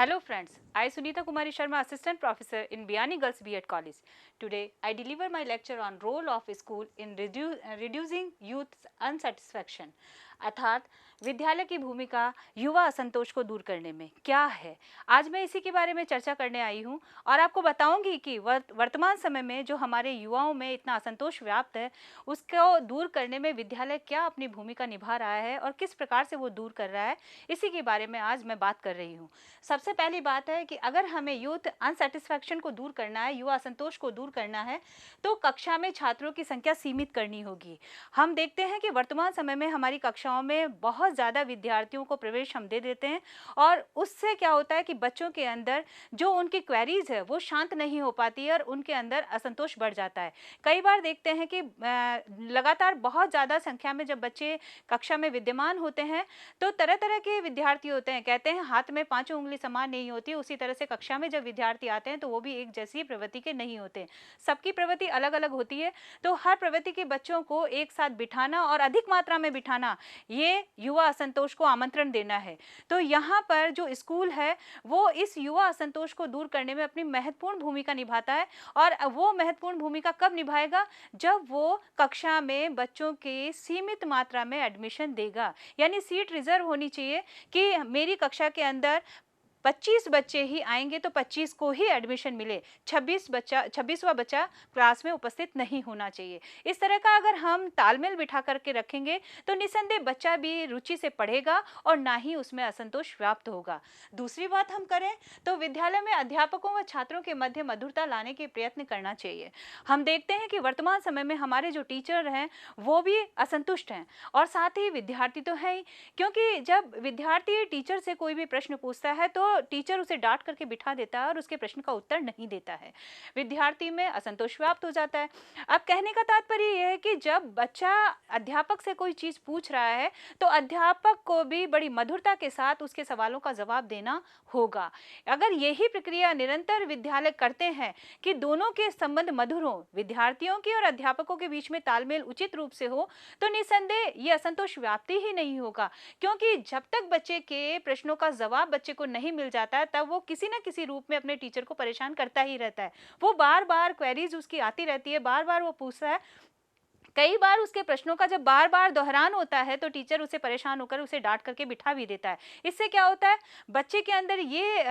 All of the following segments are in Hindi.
Hello friends, I Sunita Kumari Sharma, Assistant Professor in Biani Girls B.Ed College. Today I deliver my lecture on role of school in reducing youth unsatisfaction. अर्थात विद्यालय की भूमिका युवा असंतोष को दूर करने में क्या है। आज मैं इसी के बारे में चर्चा करने आई हूँ और आपको बताऊंगी कि वर्तमान समय में जो हमारे युवाओं में इतना असंतोष व्याप्त है उसको दूर करने में विद्यालय क्या अपनी भूमिका निभा रहा है और किस प्रकार से वो दूर कर रहा है, इसी के बारे में आज मैं बात कर रही हूँ। सबसे पहली बात है कि अगर हमें यूथ अनसेटिस्फैक्शन को दूर करना है, युवा असंतोष को दूर करना है, तो कक्षा में छात्रों की संख्या सीमित करनी होगी। हम देखते हैं कि वर्तमान समय में हमारी कक्षाओं में बहुत ज़्यादा विद्यार्थियों को प्रवेश हम दे देते हैं और उससे क्या होता है कि बच्चों के अंदर जो उनकी क्वेरीज है वो शांत नहीं हो पाती है और उनके अंदर असंतोष बढ़ जाता है। कई बार देखते हैं कि लगातार बहुत ज़्यादा संख्या में जब बच्चे कक्षा में विद्यमान होते हैं तो तरह तरह के विद्यार्थी होते हैं। कहते हैं हाथ में पांचों उंगली समान नहीं होती, उसी तरह से कक्षा में जब विद्यार्थी आते हैं तो वो भी एक जैसी प्रवृत्ति के नहीं होते, सबकी प्रवृत्ति अलग अलग होती है। तो हर प्रवृत्ति के बच्चों को एक साथ बिठाना और अधिक मात्रा में बिठाना, ये युवा असंतोष को आमंत्रण देना है। तो यहाँ पर जो स्कूल है वो इस युवा असंतोष को दूर करने में अपनी महत्वपूर्ण भूमिका निभाता है। और वो महत्वपूर्ण भूमिका कब निभाएगा? जब वो कक्षा में बच्चों के सीमित मात्रा में एडमिशन देगा, यानी सीट रिजर्व होनी चाहिए कि मेरी कक्षा के अंदर 25 बच्चे ही आएंगे तो 25 को ही एडमिशन मिले, 26वां बच्चा क्लास में उपस्थित नहीं होना चाहिए। इस तरह का अगर हम तालमेल बिठा करके रखेंगे तो निसंदेह बच्चा भी रुचि से पढ़ेगा और ना ही उसमें असंतोष व्याप्त होगा। दूसरी बात हम करें तो विद्यालय में अध्यापकों व छात्रों के मध्य मधुरता लाने के प्रयत्न करना चाहिए। हम देखते हैं कि वर्तमान समय में हमारे जो टीचर हैं वो भी असंतुष्ट हैं और साथ ही विद्यार्थी तो है ही, क्योंकि जब विद्यार्थी टीचर से कोई भी प्रश्न पूछता है तो टीचर उसे डांट करके बिठा देता है और उसके प्रश्न का उत्तर नहीं देता है। विद्यार्थी में असंतोष व्याप्त हो जाता है। अब कहने का तात्पर्य यह है कि जब बच्चा अध्यापक से कोई चीज पूछ रहा है तो अध्यापक को भी बड़ी मधुरता के साथ उसके सवालों का जवाब देना होगा। अगर यही प्रक्रिया निरंतर विद्यालय करते हैं कि दोनों के संबंध मधुर हो, विद्यार्थियों की और अध्यापकों के बीच में तालमेल उचित रूप से हो, तो निसंदेह ये असंतोष व्याप्ति ही नहीं होगा। क्योंकि जब तक बच्चे के प्रश्नों का जवाब बच्चे को नहीं मिल जाता है तब वो किसी न किसी रूप में अपने टीचर को परेशान करता ही रहता है। वो बार बार क्वेरीज उसकी आती रहती है, बार बार वो पूछता है। कई बार उसके प्रश्नों का जब बार बार दोहरान होता है तो टीचर उसे परेशान होकर उसे डांट करके बिठा भी देता है। इससे क्या होता है, बच्चे के अंदर ये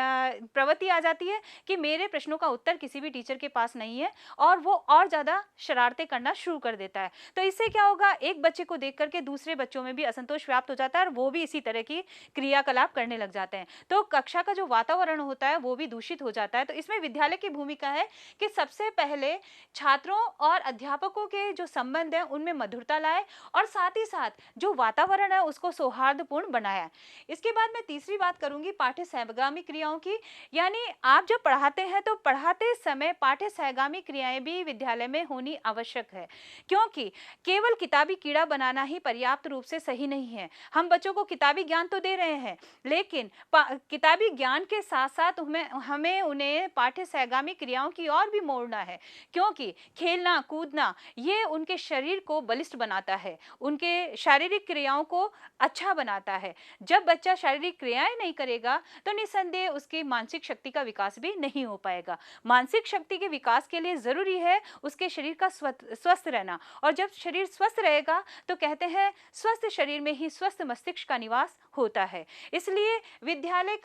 प्रवृत्ति आ जाती है कि मेरे प्रश्नों का उत्तर किसी भी टीचर के पास नहीं है और वो और ज़्यादा शरारतें करना शुरू कर देता है। तो इससे क्या होगा, एक बच्चे को देख करके दूसरे बच्चों में भी असंतोष व्याप्त हो जाता है और वो भी इसी तरह की क्रियाकलाप करने लग जाते हैं। तो कक्षा का जो वातावरण होता है वो भी दूषित हो जाता है। तो इसमें विद्यालय की भूमिका है कि सबसे पहले छात्रों और अध्यापकों के जो संबंध है उनमें मधुरता लाए और साथ ही साथ जो वातावरण है उसको सौहार्दपूर्ण बनाया। इसके बाद मैं तीसरी बात करूंगी पाठ्य सहगामी क्रियाओं की। यानी आप जब पढ़ाते हैं तो पढ़ाते समय पाठ्य सहगामी क्रियाएं भी विद्यालय में होनी आवश्यक है, क्योंकि केवल किताबी कीड़ा बनाना ही पर्याप्त रूप से सही नहीं है। हम बच्चों को किताबी ज्ञान तो दे रहे हैं, लेकिन किताबी ज्ञान के साथ साथ हमें उन्हें पाठ्य सहगामी क्रियाओं की ओर भी मोड़ना है, क्योंकि खेलना कूदना ये उनके शरीर को बलिष्ठ बनाता है, उनके शारीरिक क्रियाओं को अच्छा बनाता है। जब बच्चा शारीरिक क्रियाएं नहीं करेगा तो निसंदेह उसकी मानसिक शक्ति का विकास भी नहीं हो पाएगा। मानसिक शक्ति के विकास के लिए जरूरी है उसके शरीर का स्वस्थ रहना, और जब शरीर स्वस्थ रहेगा तो कहते हैं स्वस्थ शरीर में ही स्वस्थ मस्तिष्क का निवास होता है। इसलिए विद्यालय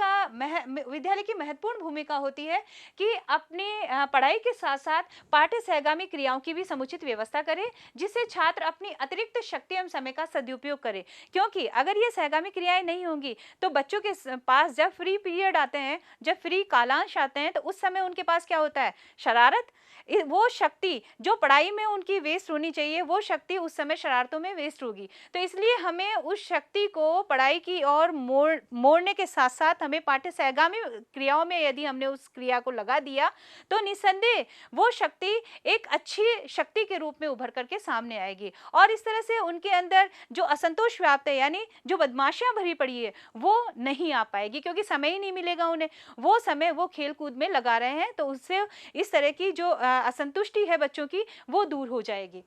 की महत्वपूर्ण भूमिका होती है कि अपनी पढ़ाई के साथ साथ पाठ्य सहगामी क्रियाओं की भी समुचित व्यवस्था करे, जिससे छात्र अपनी अतिरिक्त शक्ति एवं समय का सदुपयोग करे। क्योंकि अगर ये सहगामी क्रियाएं नहीं होंगी तो बच्चों के पास जब फ्री पीरियड आते हैं, जब फ्री कालांश आते हैं, तो उस समय उनके पास क्या होता है, शरारत। वो शक्ति जो पढ़ाई में उनकी वेस्ट होनी चाहिए वो शक्ति उस समय शरारतों में वेस्ट होगी। तो इसलिए हमें उस शक्ति को पढ़ाई की ओर मोड़ने के साथ साथ हमें पाठ्य सहगामी क्रियाओं में यदि हमने उस क्रिया को लगा दिया तो निसंदेह वो शक्ति एक अच्छी शक्ति के रूप में उभर करके सामने आएगी और इस तरह से उनके अंदर जो असंतोष व्याप्त है, यानी जो बदमाशियां भरी पड़ी है, वो नहीं आ पाएगी, क्योंकि समय ही नहीं मिलेगा उन्हें। वो समय वो खेल कूद में लगा रहे हैं, तो उससे इस तरह की जो असंतुष्टि है बच्चों की वो दूर हो जाएगी।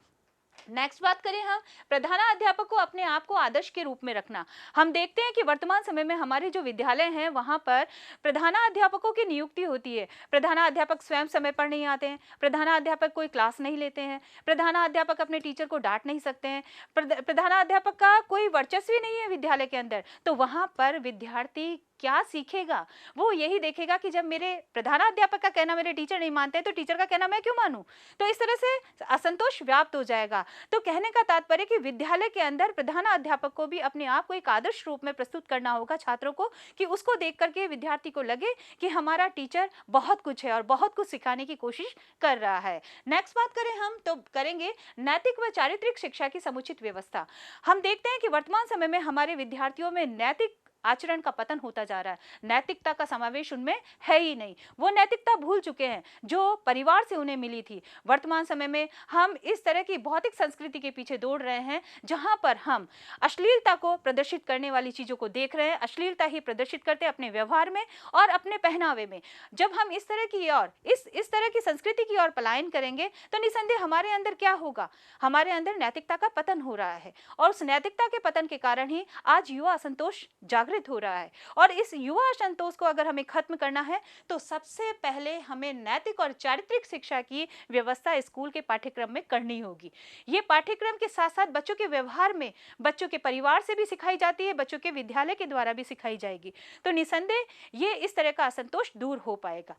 नेक्स्ट बात करें हम प्रधानाध्यापक को अपने आप को आदर्श के रूप में रखना। हम देखते हैं कि वर्तमान समय में हमारे जो विद्यालय हैं वहाँ पर प्रधानाध्यापकों की नियुक्ति होती है। प्रधानाध्यापक स्वयं समय पर नहीं आते हैं, प्रधानाध्यापक कोई क्लास नहीं लेते हैं, प्रधानाध्यापक अपने टीचर को डांट नहीं सकते हैं, प्रधानाध्यापक का कोई वर्चस्व ही नहीं है विद्यालय के अंदर। तो वहाँ पर विद्यार्थी क्या सीखेगा? वो यही देखेगा कि जब मेरे प्रधानाध्यापक का कहना मेरे टीचर नहीं मानते हैं तो टीचर का कहना मैं क्यों मानूं? तो इस तरह से असंतोष व्याप्त हो जाएगा। तो कहने का तात्पर्य कि विद्यालय के अंदर प्रधानाध्यापक को भी अपने आप को एक आदर्श रूप में प्रस्तुत करना होगा छात्रों को, कि उसको देख करके विद्यार्थी को लगे कि हमारा टीचर बहुत कुछ है और बहुत कुछ सिखाने की कोशिश कर रहा है। नेक्स्ट बात करें हम तो करेंगे नैतिक व चारित्रिक शिक्षा की समुचित व्यवस्था। हम देखते हैं कि वर्तमान समय में हमारे विद्यार्थियों में नैतिक आचरण का पतन होता जा रहा है। नैतिकता का समावेश उनमें है ही नहीं। वो नैतिकता भूल चुके हैं जो परिवार से उन्हें मिली थी। वर्तमान समय में हम इस तरह की भौतिक संस्कृति के पीछे दौड़ रहे हैं जहां पर हम अश्लीलता को प्रदर्शित करने वाली चीजों को देख रहे हैं। अश्लीलता ही प्रदर्शित करते हैं अपने व्यवहार में और अपने पहनावे में। जब हम इस तरह की और इस तरह की संस्कृति की ओर पलायन करेंगे तो निसंदेह हमारे अंदर क्या होगा? हमारे अंदर नैतिकता का पतन हो रहा है और उस नैतिकता के पतन के कारण ही आज युवा असंतोष जागृत हो रहा है। और इस युवा असंतोष को अगर हमें खत्म करना है तो सबसे पहले हमें नैतिक और चारित्रिक शिक्षा की व्यवस्था स्कूल के पाठ्यक्रम में करनी होगी। ये पाठ्यक्रम के साथ साथ बच्चों के व्यवहार में, बच्चों के परिवार से भी सिखाई जाती है, बच्चों के विद्यालय के द्वारा भी सिखाई जाएगी। तो निसंदेह ये इस तरह का असंतोष दूर हो पाएगा।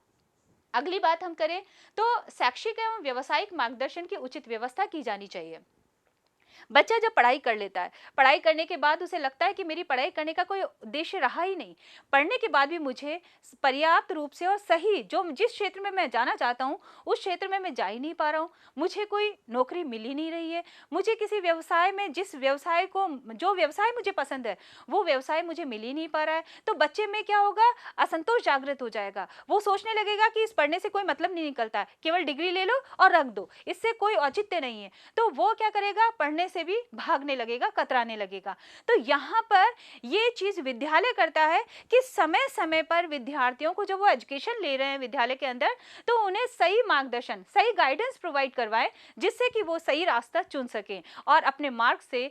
अगली बात हम करें तो शैक्षिक एवं व्यावसायिक मार्गदर्शन की उचित व्यवस्था की जानी चाहिए। बच्चा जब पढ़ाई कर लेता है, पढ़ाई करने के बाद उसे लगता है कि मेरी पढ़ाई करने का कोई उद्देश्य रहा ही नहीं, पढ़ने के बाद भी मुझे पर्याप्त रूप से और सही जो जिस क्षेत्र में मैं जाना चाहता हूँ उस क्षेत्र में मैं जा ही नहीं पा रहा हूँ, मुझे कोई नौकरी मिल ही नहीं रही है, मुझे किसी व्यवसाय में जो व्यवसाय मुझे पसंद है वो व्यवसाय मुझे मिल ही नहीं पा रहा है। तो बच्चे में क्या होगा? असंतोष जागृत हो जाएगा। वो सोचने लगेगा कि इस पढ़ने से कोई मतलब नहीं निकलता है, केवल डिग्री ले लो और रख दो, इससे कोई औचित्य नहीं है। तो वो क्या करेगा? पढ़ने से भी भागने लगेगा, कतराने लगेगा। तो यहाँ पर ये चीज विद्यालय करता है कि समय समय पर विद्यार्थियों को जब वो एजुकेशन ले रहे हैं विद्यालय के अंदर तो उन्हें सही मार्गदर्शन, सही गाइडेंस प्रोवाइड करवाएं जिससे कि वो सही रास्ता चुन सकें और अपने मार्ग से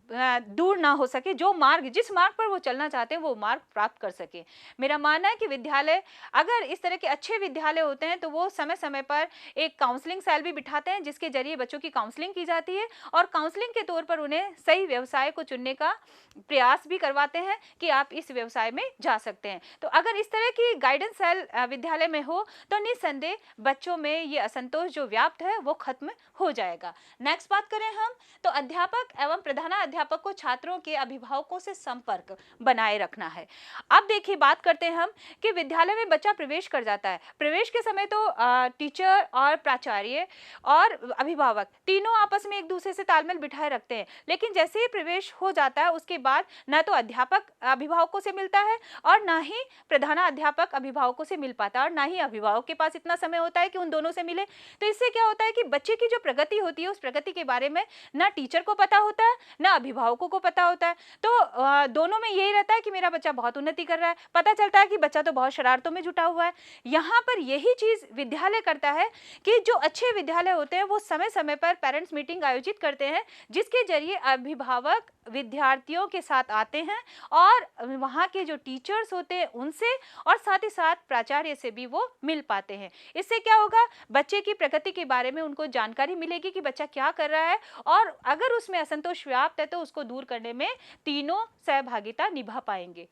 दूर ना हो सके, जिस मार्ग पर वो चलना चाहते हैं वो मार्ग प्राप्त कर सके। मेरा मानना है कि विद्यालय, अगर इस तरह के अच्छे विद्यालय होते हैं तो वो समय समय पर एक काउंसलिंग सेल भी बिठाते हैं जिसके जरिए बच्चों की काउंसलिंग की जाती है और काउंसलिंग के तौर पर उन्हें सही व्यवसाय को चुनने का प्रयास भी करवाते हैं कि आप इस व्यवसाय में जा सकते हैं। तो अगर इस तरह की गाइडेंस सेल विद्यालय में हो तो निसंदेह बच्चों में ये असंतोष जो व्याप्त है वो खत्म हो जाएगा। नेक्स्ट बात करें हम तो अध्यापक एवं प्रधानाध्यापक को छात्रों के अभिभावकों से संपर्क बनाए रखना है। अब देखिए बात करते हैं हम कि विद्यालय में बच्चा प्रवेश कर जाता है। प्रवेश के समय तो टीचर और प्राचार्य और अभिभावक तीनों आपस में एक दूसरे से तालमेल बिठाए रखते हैं, लेकिन जैसे ही प्रवेश हो जाता है उसके बाद न तो अध्यापक अभिभावकों से मिलता है और ना ही प्रधानाध्यापक अभिभावकों से मिल पाता है और ना ही अभिभावक के पास इतना समय होता है कि उन दोनों से मिले। तो इससे क्या होता है कि बच्चे की जो प्रगति होती है उस प्रगति के बारे में ना टीचर को पता होता है ना अभिभावकों को पता होता है। तो दोनों में यही रहता है कि मेरा बच्चा बहुत उन्नति कर रहा है, पता चलता है कि बच्चा तो बहुत शरारतों में जुटा हुआ है। यहाँ पर यही चीज विद्यालय करता है कि जो अच्छे विद्यालय होते हैं वो समय समय पर पेरेंट्स मीटिंग आयोजित करते हैं जिसके जरिए अभिभावक विद्यार्थियों के साथ आते हैं और वहाँ के जो टीचर्स होते हैं उनसे और साथ ही साथ प्राचार्य से भी वो मिल पाते हैं। इससे क्या होगा? बच्चे की प्रगति के बारे में उनको जानकारी मिलेगी कि बच्चा क्या कर रहा है और अगर उसमें असंतोष व्याप्त है तो उसको दूर करने में तीनों सहभागिता निभा पाएंगे।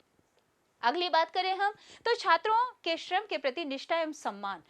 अगली बात करें हम तो छात्रों के श्रम के प्रति निष्ठा एवं सम्मान।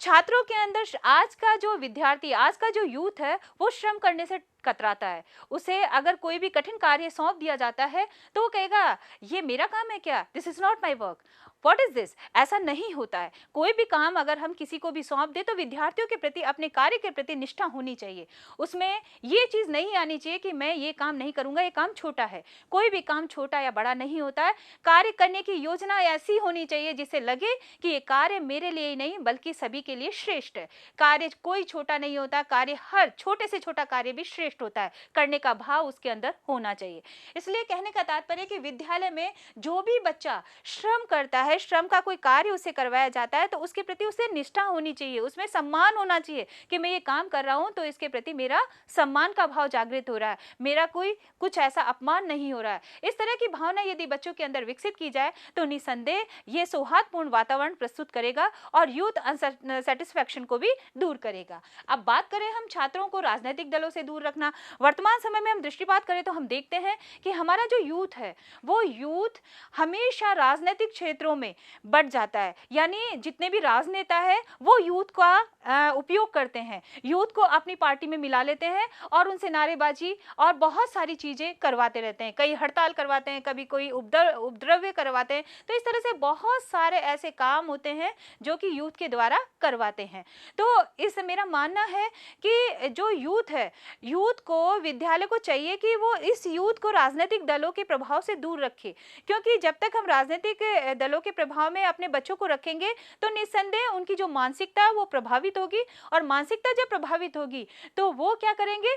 छात्रों के अंदर आज का जो विद्यार्थी, आज का जो यूथ है वो श्रम करने से कतराता है। उसे अगर कोई भी कठिन कार्य सौंप दिया जाता है तो वो कहेगा ये मेरा काम है क्या? This is not my work, what is this? ऐसा नहीं होता है। कोई भी काम अगर हम किसी को भी सौंप दे तो विद्यार्थियों के प्रति, अपने कार्य के प्रति निष्ठा होनी चाहिए। उसमें ये चीज नहीं आनी चाहिए कि मैं ये काम नहीं करूंगा, ये काम छोटा है। कोई भी काम छोटा या बड़ा नहीं होता है। कार्य करने की योजना ऐसी होनी चाहिए जिससे लगे कि ये कार्य मेरे लिए ही नहीं बल्कि सभी के लिए श्रेष्ठ है। कार्य कोई छोटा नहीं होता, कार्य हर छोटे से छोटा कार्य भी श्रेष्ठ होता है। करने का भाव उसके अंदर होना चाहिए। इसलिए कहने का तात्पर्य कि विद्यालय में जो भी बच्चा श्रम करता है, श्रम का कोई कार्य उसे करवाया जाता है तो उसके प्रति उसे निष्ठा होनी चाहिए, उसमें सम्मान होना चाहिए कि मैं ये काम कर रहा हूँ तो इसके प्रति मेरा सम्मान का भाव जागृत हो रहा है, मेरा कोई कुछ ऐसा अपमान नहीं हो रहा है। इस तरह की भावना यदि बच्चों के अंदर विकसित की जाए तो निसंदेह ये सौहार्दपूर्ण वातावरण प्रस्तुत करेगा और यूथ अनसेटिस्फैक्शन को भी दूर करेगा। अब बात करें हम छात्रों को राजनीतिक दलों से दूर रखना, वर्तमान समय में हम दृष्टिपात करें तो हम देखते हैं कि हमारा जो यूथ है वो यूथ हमेशा राजनीतिक क्षेत्रों में बढ़ जाता है, यानी जितने भी राजनेता है वो यूथ का उपयोग करते हैं, यूथ को अपनी पार्टी में मिला लेते हैं और उनसे नारेबाजी और बहुत सारी चीजें करवाते रहते हैं, कई हड़ताल करवाते हैं, कभी कोई उपद्रव्य करवाते हैं। तो इस तरह से बहुत सारे ऐसे काम होते हैं जो कि यूथ के द्वारा करवाते हैं। तो इस मेरा मानना है कि जो यूथ है, यूथ को विद्यालय को चाहिए कि वो इस यूथ को राजनीतिक दलों के प्रभाव से दूर रखे, क्योंकि जब तक हम राजनीतिक दलों के प्रभाव में अपने बच्चों को रखेंगे तो निस्संदेह उनकी जो मानसिकता है वो प्रभावित होगी, और मानसिकता जब प्रभावित होगी तो वो क्या करेंगे,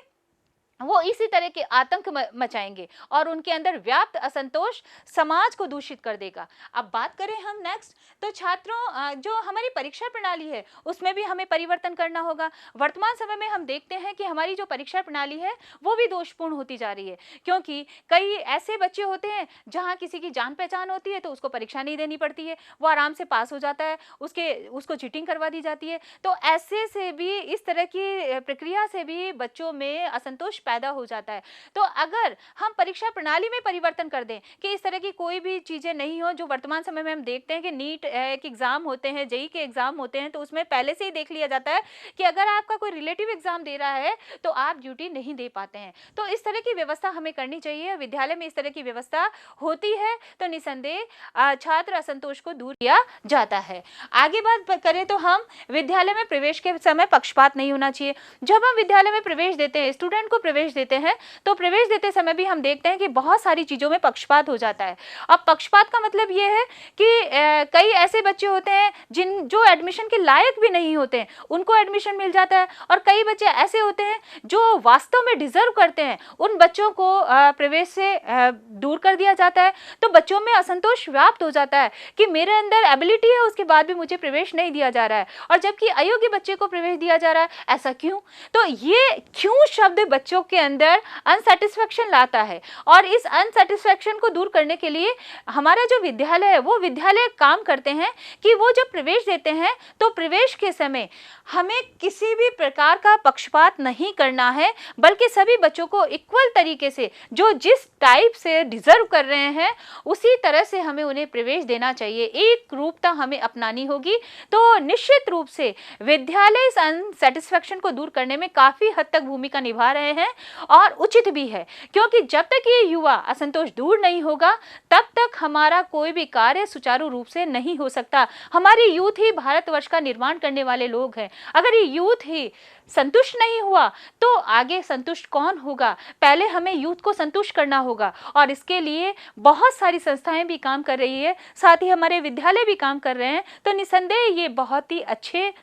वो इसी तरह के आतंक मचाएंगे और उनके अंदर व्याप्त असंतोष समाज को दूषित कर देगा। अब बात करें हम नेक्स्ट, तो छात्रों जो हमारी परीक्षा प्रणाली है उसमें भी हमें परिवर्तन करना होगा। वर्तमान समय में हम देखते हैं कि हमारी जो परीक्षा प्रणाली है वो भी दोषपूर्ण होती जा रही है, क्योंकि कई ऐसे बच्चे होते हैं जहाँ किसी की जान पहचान होती है तो उसको परीक्षा नहीं देनी पड़ती है, वो आराम से पास हो जाता है, उसको चीटिंग करवा दी जाती है। तो ऐसे से भी, इस तरह की प्रक्रिया से भी बच्चों में असंतोष पैदा हो जाता है। तो अगर हम परीक्षा प्रणाली में परिवर्तन कर दें कि इस तरह की कोई भी चीजें नहीं हो, जो वर्तमान समय में हम देखते हैं कि नीट के एग्जाम होते हैं, जेईई के एग्जाम होते हैं, तो उसमें पहले से ही देख लिया जाता है कि अगर आपका कोई रिलेटिव एग्जाम दे रहा है तो आप ड्यूटी नहीं दे पाते हैं। तो इस तरह की व्यवस्था हमें करनी चाहिए, विद्यालय में इस तरह की व्यवस्था होती है तो निसंदेह छात्र असंतोष को दूर किया जाता है। आगे बात करें तो हम विद्यालय में प्रवेश के समय पक्षपात नहीं होना चाहिए। जब हम विद्यालय में प्रवेश देते हैं, स्टूडेंट को प्रवेश देते हैं, तो प्रवेश देते समय भी हम देखते हैं कि बहुत सारी चीजों में पक्षपात हो जाता है। अब पक्षपात का मतलब यह है कि कई ऐसे बच्चे होते हैं जो एडमिशन के लायक भी नहीं होते हैं, उनको एडमिशन मिल जाता है, और कई बच्चे ऐसे होते हैं जो वास्तव में डिजर्व करते हैं, उन बच्चों को प्रवेश से दूर कर दिया जाता है। तो बच्चों में असंतोष व्याप्त हो जाता है कि मेरे अंदर एबिलिटी है, उसके बाद भी मुझे प्रवेश नहीं दिया जा रहा है, और जबकि अयोग्य बच्चे को प्रवेश दिया जा रहा है, ऐसा क्यों? तो ये क्यों शब्द बच्चों के अंदर अनसेटिस्फैक्शन लाता है, और इस अनसेटिस्फैक्शन को दूर करने के लिए हमारा जो विद्यालय है वो विद्यालय काम करते हैं कि वो जब प्रवेश देते हैं तो प्रवेश के समय हमें किसी भी प्रकार का पक्षपात नहीं करना है, बल्कि सभी बच्चों को इक्वल तरीके से, जो जिस टाइप से डिजर्व कर रहे हैं उसी तरह से हमें उन्हें प्रवेश देना चाहिए, एक रूपता हमें अपनानी होगी। तो निश्चित रूप से विद्यालय इस अनसेटिस्फैक्शन को दूर करने में काफी हद तक भूमिका निभा रहे हैं, और उचित भी है, क्योंकि जब तक ये युवा असंतोष दूर नहीं होगा तब तक हमारा कोई भी कार्य सुचारू रूप से नहीं हो सकता। हमारी यूथ ही भारतवर्ष का निर्माण करने वाले लोग हैं। अगर ये यूथ ही संतुष्ट नहीं हुआ तो आगे संतुष्ट कौन होगा? पहले हमें यूथ को संतुष्ट करना होगा, और इसके लिए बहुत सारी संस्थाएं भी काम कर रही है, साथ ही हमारे विद्यालय भी काम कर रहे हैं। तो निसंदेह ये बहुत ही अच्छे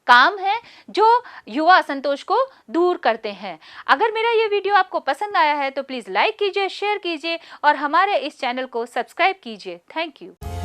काम है जो युवा असंतोष को दूर करते हैं। अगर मेरा ये वीडियो आपको पसंद आया है तो प्लीज़ लाइक कीजिए, शेयर कीजिए और हमारे इस चैनल को सब्सक्राइब कीजिए। Thank you.